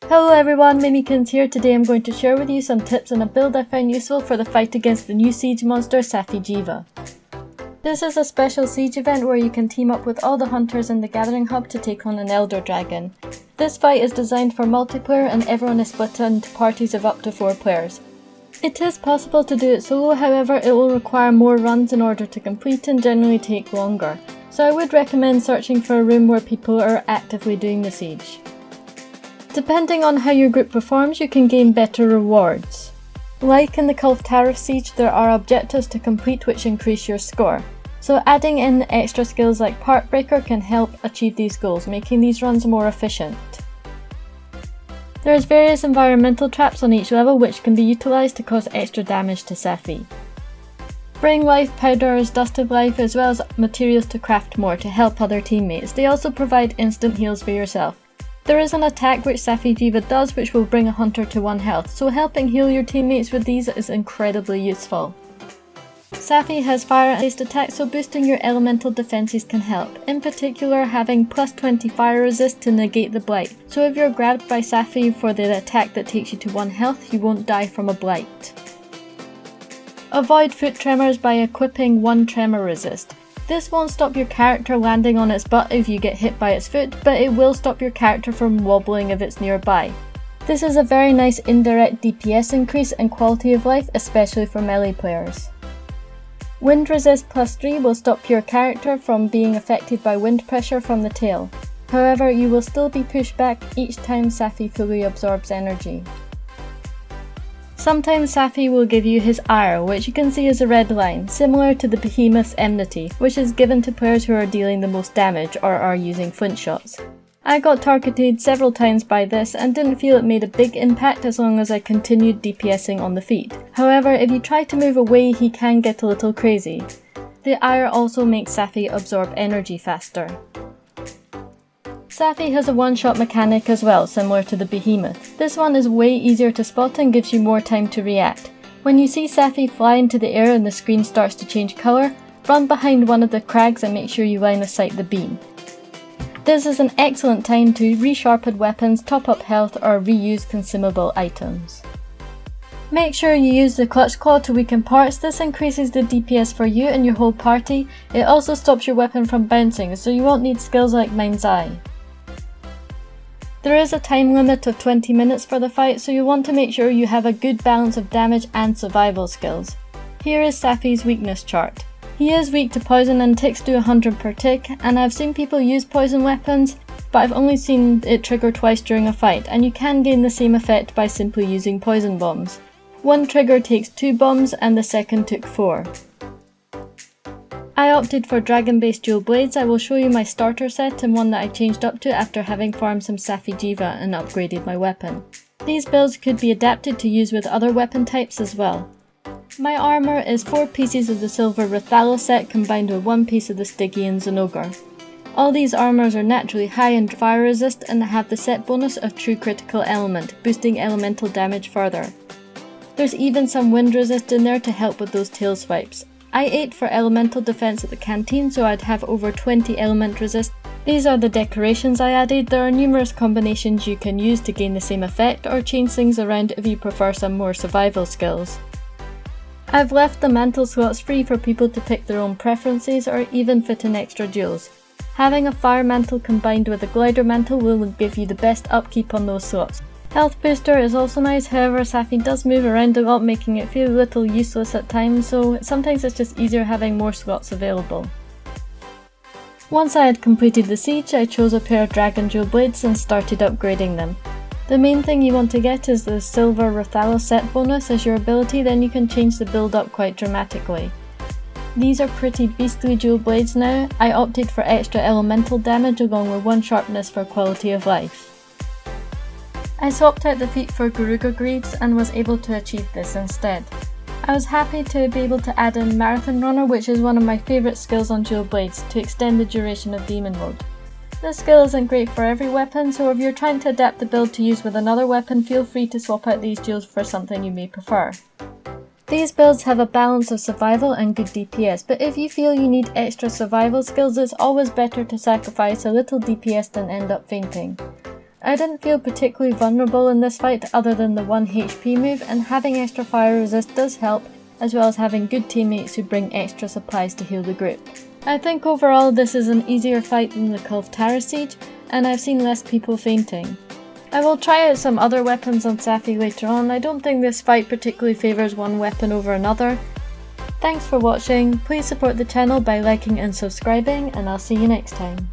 Hello everyone, Mimikins here. Today I'm going to share with you some tips on a build I found useful for the fight against the new siege monster Safi'jiiva. This is a special siege event where you can team up with all the hunters in the gathering hub to take on an elder dragon. This fight is designed for multiplayer and everyone is split into parties of up to 4 players. It is possible to do it solo, however it will require more runs in order to complete and generally take longer, so I would recommend searching for a room where people are actively doing the siege. Depending on how your group performs, you can gain better rewards. Like in the Cult of Tariff siege, there are objectives to complete which increase your score, so adding in extra skills like Part Breaker can help achieve these goals, making these runs more efficient. There's various environmental traps on each level which can be utilised to cause extra damage to Safi. Bring life powders, dust of life, as well as materials to craft more to help other teammates. They also provide instant heals for yourself. There is an attack which Safi'jiiva does which will bring a hunter to 1 health, so helping heal your teammates with these is incredibly useful. Safi has fire-based attacks, so boosting your elemental defences can help, in particular having plus 20 fire resist to negate the blight, so if you're grabbed by Safi for the attack that takes you to 1 health, you won't die from a blight. Avoid foot tremors by equipping 1 tremor resist. This won't stop your character landing on its butt if you get hit by its foot, but it will stop your character from wobbling if it's nearby. This is a very nice indirect DPS increase and quality of life, especially for melee players. Wind resist plus 3 will stop your character from being affected by wind pressure from the tail. However, you will still be pushed back each time Safi fully absorbs energy. Sometimes Safi will give you his ire, which you can see as a red line, similar to the behemoth's enmity, which is given to players who are dealing the most damage or are using flint shots. I got targeted several times by this and didn't feel it made a big impact as long as I continued DPSing on the feet. However, if you try to move away, he can get a little crazy. The ire also makes Safi absorb energy faster. Safi has a one-shot mechanic as well, similar to the behemoth. This one is way easier to spot and gives you more time to react. When you see Safi fly into the air and the screen starts to change colour, run behind one of the crags and make sure you line of sight the beam. This is an excellent time to resharpen weapons, top up health, or reuse consumable items. Make sure you use the clutch claw to weaken parts. This increases the DPS for you and your whole party. It also stops your weapon from bouncing, so you won't need skills like Mind's Eye. There is a time limit of 20 minutes for the fight, so you want to make sure you have a good balance of damage and survival skills. Here is Safi's weakness chart. He is weak to poison and ticks do 100 per tick, and I've seen people use poison weapons, but I've only seen it trigger twice during a fight, and you can gain the same effect by simply using poison bombs. One trigger takes 2 bombs and the second took 4. I opted for dragon-based dual blades. I will show you my starter set and one that I changed up to after having farmed some Safi'jiiva and upgraded my weapon. These builds could be adapted to use with other weapon types as well. My armour is 4 pieces of the silver Rathalos set combined with 1 piece of the Stygian zinogre. All these armours are naturally high in fire resist and have the set bonus of true critical element, boosting elemental damage further. There's even some wind resist in there to help with those tail swipes. I ate for elemental defense at the canteen, so I'd have over 20 element resist. These are the decorations I added. There are numerous combinations you can use to gain the same effect or change things around if you prefer some more survival skills. I've left the mantle slots free for people to pick their own preferences or even fit in extra jewels. Having a fire mantle combined with a glider mantle will give you the best upkeep on those slots. Health booster is also nice, however Safi does move around a lot, making it feel a little useless at times, so sometimes it's just easier having more slots available. Once I had completed the siege, I chose a pair of dragon jewel blades and started upgrading them. The main thing you want to get is the silver Rathalos set bonus as your ability, then you can change the build up quite dramatically. These are pretty beastly jewel blades now. I opted for extra elemental damage along with 1 sharpness for quality of life. I swapped out the feet for Garuga Greaves and was able to achieve this instead. I was happy to be able to add in Marathon Runner, which is one of my favourite skills on dual blades, to extend the duration of demon mode. This skill isn't great for every weapon, so if you're trying to adapt the build to use with another weapon, feel free to swap out these jewels for something you may prefer. These builds have a balance of survival and good DPS, but if you feel you need extra survival skills, it's always better to sacrifice a little DPS than end up fainting. I didn't feel particularly vulnerable in this fight other than the 1 HP move, and having extra fire resist does help, as well as having good teammates who bring extra supplies to heal the group. I think overall this is an easier fight than the Kulftara siege, and I've seen less people fainting. I will try out some other weapons on Safi later on. I don't think this fight particularly favours one weapon over another. Thanks for watching, please support the channel by liking and subscribing, and I'll see you next time.